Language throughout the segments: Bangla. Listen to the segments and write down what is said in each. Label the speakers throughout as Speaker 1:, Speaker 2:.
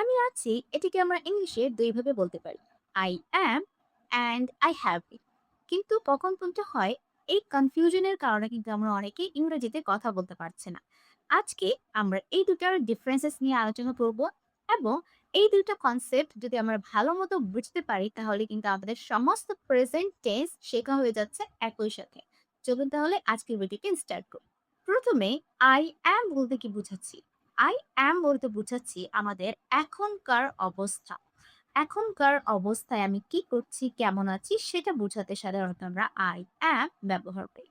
Speaker 1: আমি আছি এটিকে আমরা ইংলিশে দুইভাবে বলতে পারি। I am and I have been. কিন্তু কখন কোনটা হয় এই কনফিউশনের কারণে কিন্তু আমরা অনেকেই ইংরেজিতে কথা বলতে পারছি না। আজকে আমরা এই দুটার ডিফারেন্সেস নিয়ে আলোচনা করব এবং এই দুটো কনসেপ্ট যদি আমরা ভালো মতো বুঝতে পারি তাহলে কিন্তু আমাদের সমস্ত প্রেজেন্ট টেন্স শেখা হয়ে যাচ্ছে একই সাথে। চলুন তাহলে আজকের ভিডিওটি স্টার্ট করি। প্রথমে আই অ্যাম বলতে কি বুঝাচ্ছি? আই অ্যাম বলতে বুঝাচ্ছি আমাদের এখনকার অবস্থা। এখনকার অবস্থায় আমি কি করছি, কেমন আছি সেটা বোঝাতে সাধারণত আমরা আই অ্যাম ব্যবহার করি।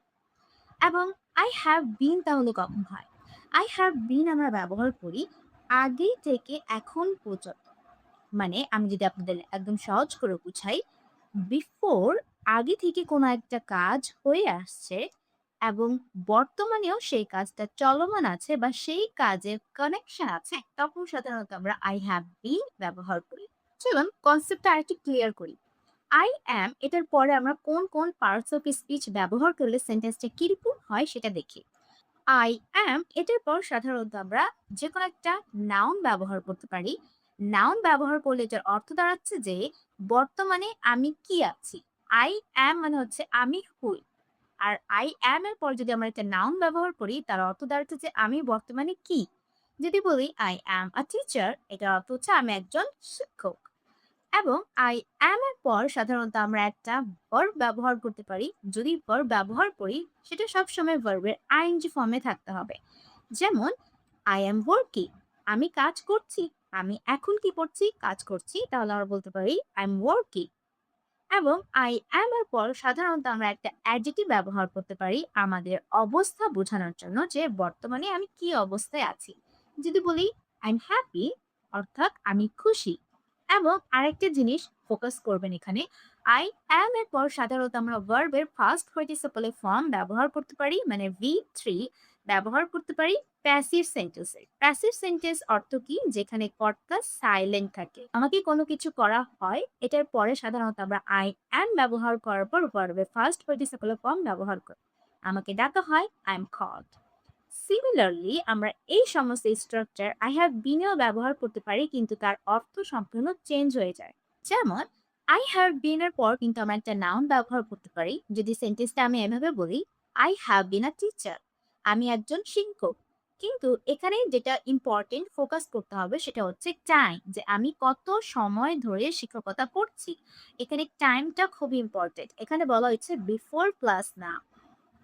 Speaker 1: এবং আই হ্যাভ বিন তাহলে কখন হয়? আই হ্যাভ বিন আমরা ব্যবহার করি আগে থেকে এখন পর্যন্ত। মানে আমি যদি আপনাদের একদম সহজ করে বুঝাই, বিফোর আগে থেকে কোনো একটা কাজ হয়ে আসছে এবং বর্তমানেও সেই কাজটা চলমান আছে বা সেই কাজের কানেকশন আছে, তখন সাধারণত আমরা আই হ্যাভ বিন ব্যবহার করি। চলুন কনসেপ্টটা আরেকটু ক্লিয়ার করি। আই অ্যাম এটার পরে আমরা কোন কোন পার্টস অফ স্পিচ ব্যবহার করলে সেন্টেন্সটা কিরকম হয় সেটা দেখি। আই অ্যাম এটার পর সাধারণত আমরা যে কোনো একটা নাউন ব্যবহার করতে পারি। নাউন ব্যবহার করলে এটার অর্থ দাঁড়াচ্ছে যে বর্তমানে আমি কি আছি। আই অ্যাম মানে হচ্ছে আমি হুই। আর আই অ্যাম এর পর যদি আমরা একটা নাউন ব্যবহার করি তার অর্থ দাঁড়াচ্ছে যে আমি বর্তমানে কি। যদি বলি আই অ্যাম আ টিচার, এটার অর্থ হচ্ছে আমি একজন শিক্ষক। এবং আই অ্যাম এর পর সাধারণত আমরা একটা ভার্ব ব্যবহার করতে পারি। যদি ভার্ব ব্যবহার করি সেটা সবসময় ভার্বের আইএনজি ফর্মে থাকতে হবে। যেমন আই অ্যাম ওয়ার্কিং, আমি কাজ করছি। আমি এখন কি করছি? কাজ করছি। তাহলে আমরা বলতে পারি আই এম ওয়ার্কিং। এবং আই অ্যাম এর পর সাধারণত আমরা একটা অ্যাডজেক্টিভ ব্যবহার করতে পারি আমাদের অবস্থা বোঝানোর জন্য যে বর্তমানে আমি কি অবস্থায় আছি। যদি বলি আই এম হ্যাপি, অর্থাৎ আমি খুশি। এবং আরেকটা জিনিস ফোকাস করবেন এখানে, আই অ্যাম এর পর সাধারণত আমরা ভার্বের ফার্স্ট পার্টিসিপল ফর্ম ব্যবহার করতে পারি, মানে ভি3 ব্যবহার করতে পারি প্যাসিভ সেন্টেন্সে। প্যাসিভ সেন্টেন্স অর্থ কি? যেখানে কর্তা সাইলেন্ট থাকে। আমাকে কোনো কিছু করা হয়, এটার পরে সাধারণত আমরা আই অ্যাম ব্যবহার করার পর ভার্বের ফার্স্ট পার্টিসিপল ফর্ম ব্যবহার করি। আমাকে ডাকা হয় আই এম কল্ড। সিমিলারলি আমরা এই সমস্ত স্ট্রাকচার আই হ্যাভ বিনেও ব্যবহার করতে পারি, কিন্তু তার অর্থ সম্পূর্ণ চেঞ্জ হয়ে যায়। যেমন আই হ্যাভ বিন এর পর কিন্তু আমরা একটা নাউন ব্যবহার করতে পারি। যদি সেন্টেন্সটা আমি এভাবে বলি, I have been a teacher, আমি একজন শিক্ষক। কিন্তু এখানে যেটা ইম্পর্টেন্ট ফোকাস করতে হবে সেটা হচ্ছে টাইম, যে আমি কত সময় ধরে শিক্ষকতা করছি। এখানে টাইমটা খুবই ইম্পর্টেন্ট। এখানে বলা হচ্ছে বিফোর প্লাস নাও,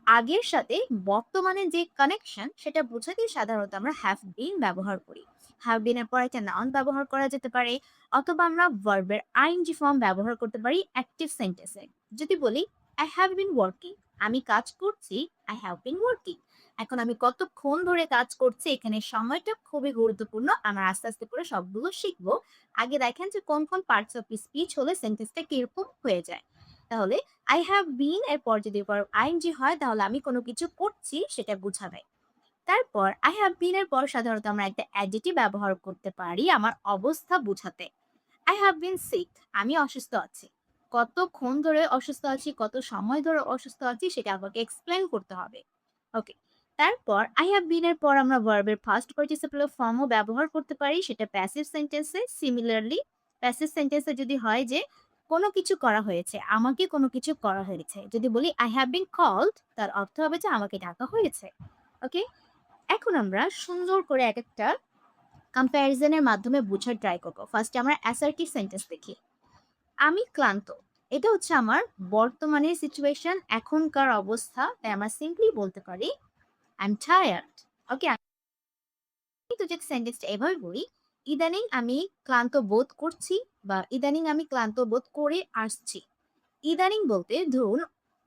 Speaker 1: আগের সাথে বর্তমানে যে কানেকশন সেটা বোঝাতে সাধারণত আমরা হ্যাভ বিন ব্যবহার করি। হ্যাভ বিন এর পর একটা নাউন ব্যবহার করা যেতে পারে, অথবা আমরা ভার্বের আইএনজি ফর্ম ব্যবহার করতে পারি অ্যাক্টিভ সেন্টেন্সে। যদি বলি আই হ্যাভ বিন ওয়ার্কিং, আমি কাজ করছি। I have been working. এখন আমি কতক্ষণ ধরে কাজ করছি, এখানে সময়টা খুবই গুরুত্বপূর্ণ। আমরা আস্তে আস্তে করে সবগুলো শিখবো। আগে দেখেন যে কোন কোন পার্টস অফ স্পিচ হলে সেন্টেন্সটা কিরকম হয়ে যায়। তাহলে আই হ্যাভ বিন এরপর যদি ভার্ব আইএনজি হয় তাহলে আমি কোনো কিছু করছি সেটা বোঝাবে। তারপর আই হ্যাভ বিন এর পর সাধারণত আমরা একটা অ্যাডজেক্টিভ ব্যবহার করতে পারি আমার অবস্থা বোঝাতে। আই হ্যাভ বিন সিক, আমি অসুস্থ আছি। কতক্ষণ ধরে অসুস্থ আছি, কত সময় ধরে অসুস্থ আছি সেটা আমাকে এক্সপ্লেইন করতে হবে। ওকে। তারপর আই হ্যাভ বিন এর পর আমরা ভার্বের ফার্স্ট পার্টিসিপল ফর্মও ব্যবহার করতে পারি, সেটা প্যাসিভ সেন্টেন্সে। সিমিলারলি প্যাসিভ সেন্টেন্সে যদি হয় যে কোনো কিছু করা হয়েছে, আমাকে কোনো কিছু করা হয়েছে। যদি বলি আই হ্যাভ বিন কল্ড, তার অর্থ হবে যে আমাকে ডাকা হয়েছে। ওকে। এখন আমরা সুন্দর করে একেকটা কম্প্যারিজন এর মাধ্যমে বুঝার ট্রাই করব। ফার্স্টে আমরা অ্যাসার্টিভ সেন্টেন্স দেখি। আমি ক্লান্ত। এটা হচ্ছে আমার বর্তমানের সিচুয়েশন, এখনকার অবস্থা। তাই আমরা সিম্পলি বলতে পারি আই এম টায়ার্ড। ওকে। কিন্তু যদি সেন্টেন্সটা এভাবে বলি, ইদানিং আমি ক্লান্ত বোধ করছি বা ইদানিং আমি ক্লান্ত বোধ করে আসছি। ইদানিং বলতে ধরুন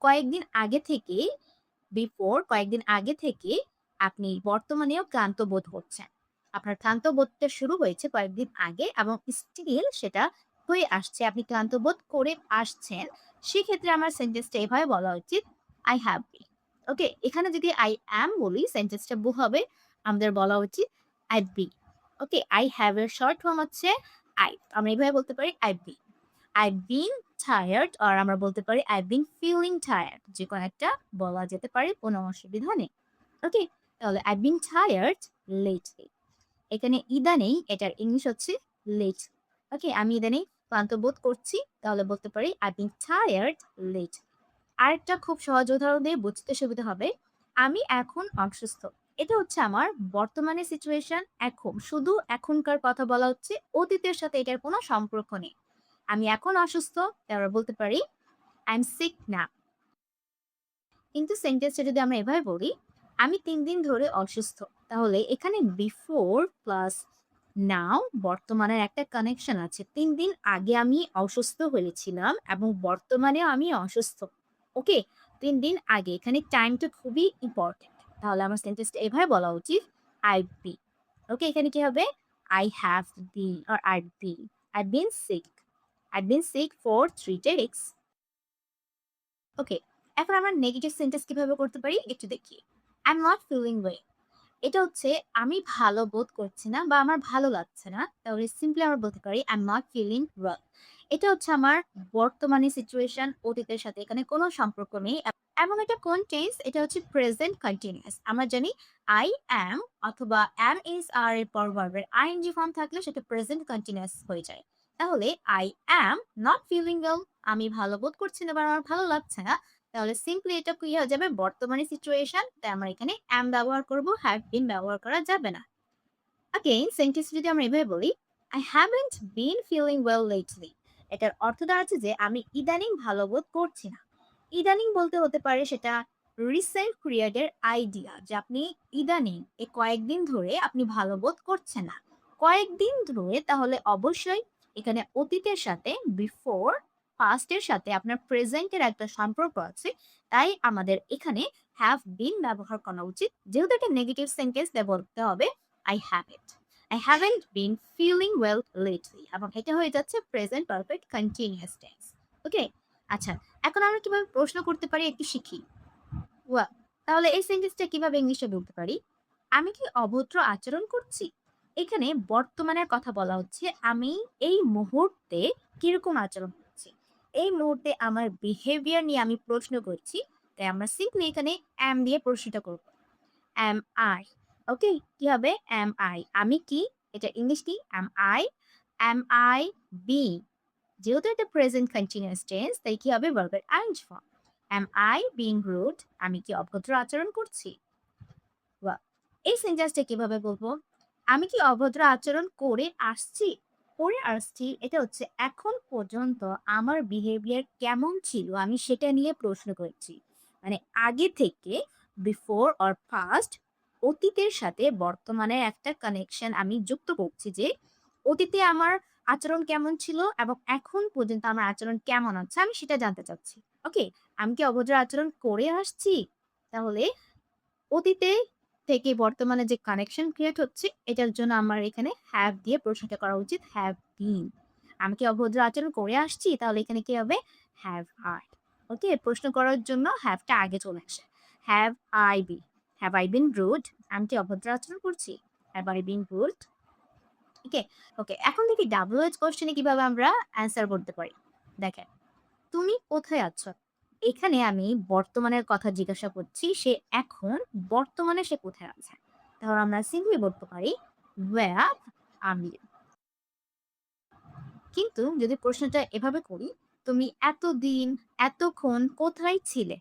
Speaker 1: কয়েকদিন আগে থেকে, বিফোর কয়েকদিন আগে থেকে আপনি বর্তমানেও ক্লান্ত বোধ করছেন। আপনার ক্লান্ত বোধটা শুরু হয়েছে কয়েকদিন আগে এবং স্টিল সেটা হয়ে আসছে। আপনি ক্লান্ত বোধ করে আসছেন। সেক্ষেত্রে আমার সেন্টেন্সটা এভাবে বলা উচিত আই হ্যাভ বিন। ওকে, এখানে যদি আই অ্যাম বলি সেন্টেন্সটা হবে আমাদের বলা উচিত I've been. Okay, I have এর শর্ট ফর্ম হচ্ছে আই। আমরা এভাবে বলতে পারি I've been. I've been tired, or আমরা বলতে পারি I've been feeling tired। যে কোনো একটা বলা যেতে পারে, কোনো অসুবিধা নেই। ওকে, তাহলে I've been tired lately। এখানে ইদানিং এটার ইংলিশ হচ্ছে লেট। ওকে, আমি ইদানিং ক্লান্ত বোধ করছি, তাহলে বলতে পারি আই বিন টায়ার্ড লেট। আরেকটা খুব সহজ উদাহরণ দিয়ে বুঝতে সুবিধা হবে। আমি এখন অসুস্থ। এটা হচ্ছে আমার বর্তমানে সিচুয়েশন এখন। শুধু এখনকার কথা বলা হচ্ছে। অতীতের সাথে এটার কোনো সম্পর্ক নেই। আমি এখন অসুস্থ, তারপর বলতে পারি আই এম সিক নাও। কিন্তু সেন্টেন্সটা যদি আমরা এভাবে বলি, আমি ৩ দিন ধরে অসুস্থ। তাহলে এখানে বিফোর প্লাস নাও বর্তমানের একটা কানেকশন আছে। ৩ দিন আগে আমি অসুস্থ হয়েছিলাম এবং বর্তমানেও আমি অসুস্থ। ওকে? ৩ দিন আগে এখানে টাইমটা খুবই ইম্পোর্টেন্ট। তাহলে আমার সেন্টেন্সটা এভাবে বলা উচিত I've been। ওকে? এখানে কি হবে? I have been or I've been। I've been sick। I've been sick for 3 days। ওকে, এখন আমরা নেগেটিভ সেন্টেন্স কিভাবে করতে পারি একটু দেখি। I am not feeling well. এটা হচ্ছে আমি ভালো বোধ করছি না বা আমার ভালো লাগছে না। তাহলে সিম্পলি আমরা বলতে পারি I am not feeling well. এটা হচ্ছে আমার বর্তমানে সিচুয়েশন, অতীতের সাথে এখানে কোনো সম্পর্ক নেই। এবং এটা কোন টেন্স? এটা হচ্ছে প্রেজেন্ট কন্টিনিউয়াস। আমরা জানি আই অ্যাম অথবা অ্যাম ইজ আর এর পর ভার্বের আইএনজি ফর্ম থাকলে সেটা প্রেজেন্ট কন্টিনিউয়াস হয়ে যায়। তাহলে I am not feeling well, আমি ভালো বোধ করছি না বা আমার ভালো লাগছে না। তাহলে সিম্পলি এটা কি হয়ে যাবে? বর্তমানে সিচুয়েশন, তাই আমরা এখানে অ্যাম ব্যবহার করব, হ্যাভ বিন ব্যবহার করা যাবে না। অ্যাগেইন সেন্টেন্স যদি আমরা এভাবে বলি, I haven't been feeling well lately. এটার অর্থ দাঁড়াচ্ছে যে আমি ইদানিং ভালো বোধ করছি না। ইদানিং বলতে হতে পারে সেটা রিসেন্ট পিরিয়ডের আইডিয়া, যে আপনি ইদানিং এই কয়েকদিন ধরে আপনি ভালো বোধ করছেন না। কয়েকদিন ধরে তাহলে অবশ্যই এখানে অতীতের সাথে বিফোর পাস্টের সাথে আপনার প্রেজেন্টের একটা সম্পর্ক আছে। তাই আমাদের এখানে হ্যাভ বিন ব্যবহার করা উচিত। যেহেতু একটা নেগেটিভ সেন্টেন্স, তাই বলতে হবে I haven't. I haven't been feeling well lately এবং এটা হয়ে যাচ্ছে present perfect continuous tense. Okay? আচ্ছা, এখন আমরা কিভাবে প্রশ্ন করতে পারি একটু শিখি। ওয়াও! তাহলে এই সেন্টেন্সটা কিভাবে ইংলিশে বলতে পারি? আমি কি অভদ্র আচরণ করছি? এখানে বর্তমানের কথা বলা হচ্ছে আমি এই মুহূর্তে কিরকম আচরণ করছি। এই মুহূর্তে আমার বিহেভিয়ার নিয়ে আমি প্রশ্ন করছি। তাই আমরা সিম্পলি এখানে am দিয়ে প্রশ্নটা করব। am I? ওকে? কি হবে? am I? আমি কি? এটা ইংলিশ কি? am I being? যেহেতু এটা প্রেজেন্ট কন্টিনিউয়াস টেন্স, তাই কি হবে? ভার্বের ING form. am I being rude? আমি কি অভদ্র আচরণ করছি? ওয়াও! এই সেন্টেন্সটা কিভাবে বলবো? আমি কি অভদ্র আচরণ করে আসছি? করে আসছি এটা হচ্ছে এখন পর্যন্ত আমার বিহেভিয়ার কেমন ছিল আমি সেটা নিয়ে প্রশ্ন করছি। মানে আগে থেকে বিফোর অর পাস্ট, অতীতের সাথে বর্তমানের একটা কানেকশন আমি যুক্ত করছি যে অতীতে আমার আচরণ কেমন ছিল এবং এখন পর্যন্ত আমার আচরণ কেমন আছে আমি সেটা জানতে চাচ্ছি। ওকে? আমি কি অভদ্র আচরণ করে আসছি? তাহলে অতীতে থেকে বর্তমানে যে কানেকশন ক্রিয়েট হচ্ছে, এটার জন্য আমার এখানে হ্যাভ দিয়ে প্রশ্নটা করা উচিত হ্যাভ বিন। আমি কি অভদ্র আচরণ করে আসছি? তাহলে এখানে কি হবে? Have I. ওকে? প্রশ্ন করার জন্য হ্যাভটা আগে চলে আসে। Have I been? Have I been rude? আমি কি অভদ্র আচরণ করছি? Have I been rude? Okay? Okay. এখন দেখি WH কোয়েশ্চেন এ কিভাবে আমরা অ্যান্সার করতে পারি। দেখেন, তুমি কোথায় আছো? এখানে আমি বর্তমানের কথা জিজ্ঞাসা করছি। সে এখন বর্তমানে সে কোথায় আছে? তাহলে আমরা সিম্পলি বলতে পারি where are you? কিন্তু যদি প্রশ্নটা এভাবে করি, তুমি এতদিন, এতক্ষণ কোথায় ছিলে?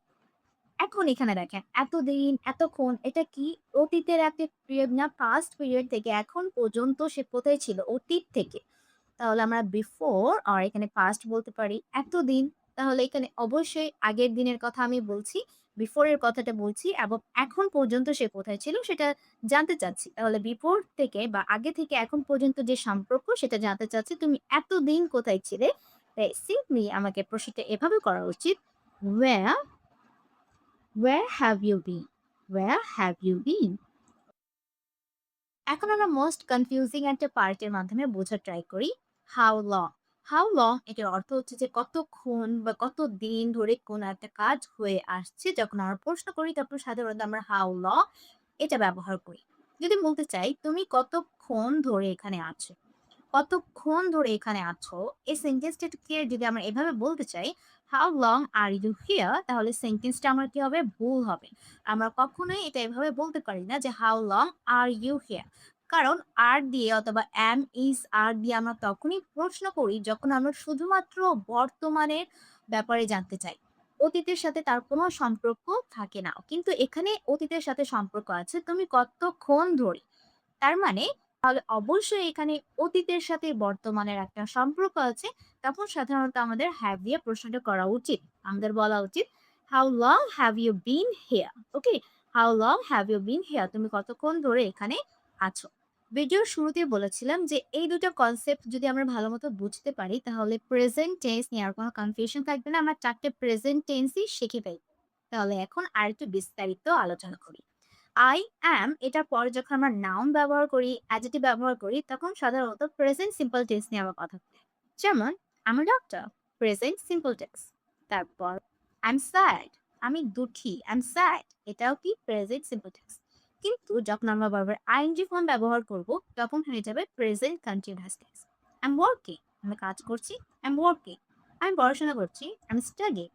Speaker 1: এখন এখানে দেখেন, এতদিন, এতক্ষণ এটা কি অতীতের একটা পিরিয়ড না, পাস্ট পিরিয়ড থেকে এখন পর্যন্ত সে কোথায় ছিল? অতীত থেকে। তাহলে আমরা বিফোর আর এখানে পাস্ট বলতে পারি এতদিন। তাহলে এখানে অবশ্যই আগের দিনের কথা আমি বলছি, বিফোর এর কথাটা বলছি এবং এখন পর্যন্ত সে কোথায় ছিল সেটা জানতে চাচ্ছি। তাহলে বিফোর থেকে বা আগে থেকে এখন পর্যন্ত যে সম্পর্ক সেটা জানতে চাচ্ছি। তুমি এতদিন কোথায় ছিলে? তাই সিম্পলি আমাকে প্রশ্নটা এভাবে করা উচিত, where where have you been? Where have you been? এখন আমরা মোস্ট কনফিউজিং একটা পার্টের মাধ্যমে বোঝার ট্রাই করি, হাউ লং। হাউ লং এটার অর্থ হচ্ছে যে কতক্ষণ বা কতদিন ধরে কোন একটা কাজ হয়ে আসছে। যখন আমরা প্রশ্ন করি তখন সাধারণত আমরা হাউ লং এটা ব্যবহার করি। যদি বলতে চাই তুমি কতক্ষণ ধরে এখানে আছো, কতক্ষণ ধরে এখানে আছো, এই সেন্টেন্সটাকে যদি আমরা এভাবে বলতে চাই, how long are you here, তাহলে সেন্টেন্সটা আমার কি হবে? ভুল হবে। আমরা কখনোই এটা এভাবে বলতে পারি না যে how long are you here. কারণ আর দিয়ে অথবা am, is, are দিয়ে আমরা তখনই প্রশ্ন করি যখন আমরা শুধুমাত্র বর্তমানের ব্যাপারে জানতে চাই। অতীতের সাথে তার কোনো সম্পর্ক থাকে না। কিন্তু এখানে অতীতের সাথে সম্পর্ক আছে। তুমি কতক্ষণ ধরে? তার মানে তাহলে অবশ্যই এখানে অতীতের সাথে বর্তমানের একটা সম্পর্ক আছে। তখন সাধারণত আমাদের have দিয়ে প্রশ্নটা করা উচিত। আমাদের বলা উচিত, "How long have you been here?" Okay? "How long have you been here?" তুমি কতক্ষণ ধরে এখানে আছো? ভিডিওর শুরুতেই বলেছিলাম যে এই ২ টা কনসেপ্ট যদি আমরা ভালোমতো বুঝতে পারি তাহলে প্রেজেন্ট টেন্স নিয়ে আর কোনো কনফিউশন থাকবে না। আমরা ৪ টে প্রেজেন্ট টেন্সই শিখে ফেলব। তাহলে এখন আরেকটু বিস্তারিত আলোচনা করি। I am এটার পরে যখন আমরা নাউন ব্যবহার করি, অ্যাডজেক্টিভ ব্যবহার করি, তখন সাধারণত প্রেজেন্ট সিম্পল টেন্স নিয়ে আমরা কথা বলি। যেমন I'm a doctor, present simple tense. তারপর I'm sad, আমি দুঃখী, I'm sad এটাও কি প্রেজেন্ট সিম্পল টেন্স। কিন্তু যখন আমরা বারবার আইএনজি ফর্ম ব্যবহার করব, তখন হয়ে যাবে present continuous tense. I'm working, আমি কাজ করছি, I'm working। আমি পড়াশোনা করছি, I'm studying।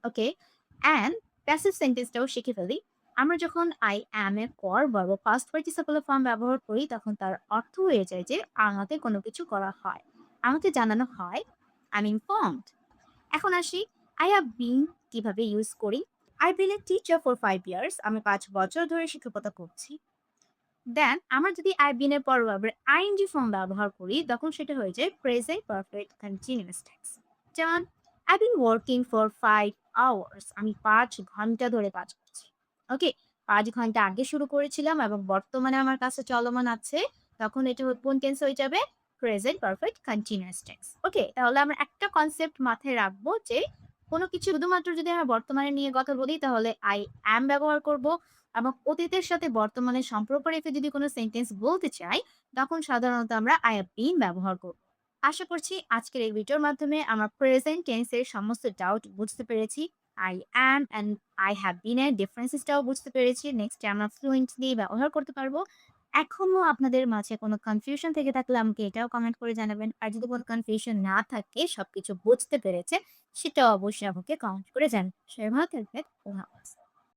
Speaker 1: Okay? And passive সেন্টেন্সটাও শিখে ফেলি। আমরা যখন I am এর পর ভার্ব পাস্ট পার্টিসিপল ফর্ম ব্যবহার করি তখন তার অর্থ হয়ে যায় যে আমাকে কোনো কিছু করা হয়। আমাকে জানানো হয় I'm informed। এখন আসি I have been কিভাবে ইউজ করি। I've been a teacher for 5 years। আমি ৫ বছর ধরে শিক্ষকতা করছি। দেন আমরা যদি I've been এর পর ভার্বের আইএনজি ফর্ম ব্যবহার করি তখন সেটা হয়ে যায় প্রেজেন্ট পারফেক্ট কন্টিনিউয়াস টেন্স। যেমন I've been working for 5 hours। আমি ৫ ঘন্টা ধরে কাজ করছি। ওকে? ৫ ঘন্টা আগে শুরু করেছিলাম এবং বর্তমানে আমার কাছে চলমান আছে। তখন এটা কোন টেন্স হয়ে যাবে? Present perfect continuous tense. Okay? তাহলে আমরা একটা কনসেপ্ট মাথায় রাখবো যে কোনো কিছু শুধুমাত্র যদি আমরা বর্তমানে নিয়ে কথা বলি তাহলে I am ব্যবহার করব। এবং অতীতের সাথে বর্তমানের সম্পর্ক রেখে যদি কোনো সেন্টেন্স বলতে চাই, তখন সাধারণত আমরা I have been ব্যবহার করব। আশা করছি আজকের এই ভিডিওর মাধ্যমে আমরা প্রেজেন্ট টেন্স এর সমস্ত ডাউট বুঝতে পেরেছি। I am and I have been এর ডিফারেন্সেস টাও বুঝতে পেরেছি। নেক্সট এ আমরা ফ্লুয়েন্টলি ব্যবহার করতে পারব। এখনো আপনাদের মাঝে কোনো কনফিউশন থেকে থাকলে আমাকে এটাও কমেন্ট করে জানাবেন। আর যদি কোনো কনফিউশন না থাকে, সবকিছু বুঝতে পেরেছেন, সেটাও অবশ্যই আমাকে কমেন্ট করে জানাবেন। সবাই ভালো থাকবেন। আল্লাহ হাফেজ।